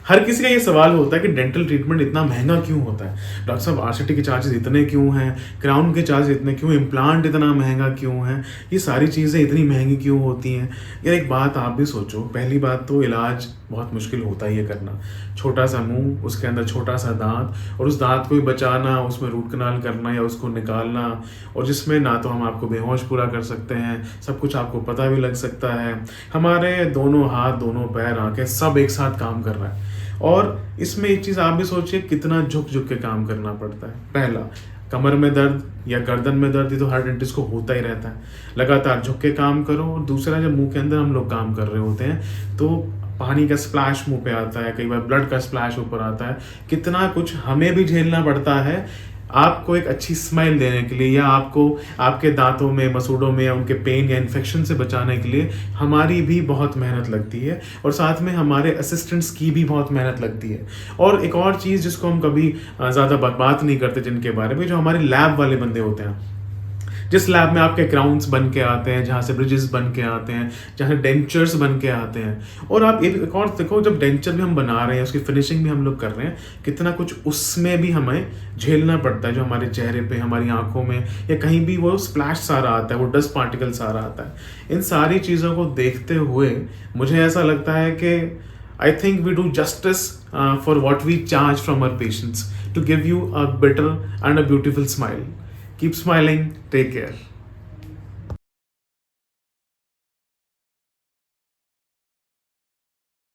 हर किसी का ये सवाल होता है कि डेंटल ट्रीटमेंट इतना महंगा क्यों होता है, डॉक्टर साहब आरसीटी के चार्जेस इतने क्यों हैं, क्राउन के चार्जेस इतने क्यों, इम्प्लांट इतना महंगा क्यों है, ये सारी चीज़ें इतनी महंगी क्यों होती हैं। यार एक बात आप भी सोचो, पहली बात तो इलाज बहुत मुश्किल होता ही है करना। छोटा सा मुंह, उसके अंदर छोटा सा दांत, और उस दांत को भी बचाना, उसमें रूट कनाल करना या उसको निकालना, और जिसमें ना तो हम आपको बेहोश पूरा कर सकते हैं, सब कुछ आपको पता भी लग सकता है, हमारे दोनों हाथ, दोनों पैर, आंखें सब एक साथ काम कर रहा है। और इसमें एक चीज़ आप भी सोचिए कितना झुक झुक के काम करना पड़ता है। पहला, कमर में दर्द या गर्दन में दर्द, ये तो हर डेंटिस्ट को होता ही रहता है, लगातार झुक के काम करो। और दूसरा, जब मुंह के अंदर हम लोग काम कर रहे होते हैं तो पानी का स्प्लैश मुंह पे आता है, कई बार ब्लड का स्प्लैश ऊपर आता है, कितना कुछ हमें भी झेलना पड़ता है आपको एक अच्छी स्माइल देने के लिए, या आपको आपके दांतों में, मसूड़ों में या उनके पेन या इन्फेक्शन से बचाने के लिए हमारी भी बहुत मेहनत लगती है, और साथ में हमारे असिस्टेंट्स की भी बहुत मेहनत लगती है। और एक और चीज़ जिसको हम कभी ज़्यादा बात नहीं करते, जिनके बारे में, जो हमारे लैब वाले बंदे होते हैं, जिस लैब में आपके क्राउन्स बन के आते हैं, जहाँ से ब्रिजेस बन के आते हैं, जहाँ से डेंचर्स बन के आते हैं। और आप एक और देखो, जब डेंचर भी हम बना रहे हैं, उसकी फिनिशिंग भी हम लोग कर रहे हैं, कितना कुछ उसमें भी हमें झेलना पड़ता है, जो हमारे चेहरे पे, हमारी आंखों में, या कहीं भी वो स्प्लैश सारा आता है, वो डस्ट पार्टिकल सारा आता है। इन सारी चीज़ों को देखते हुए मुझे ऐसा लगता है कि I think we do justice for what we charge from our patients to give you a better and a beautiful smile. Keep smiling. Take care.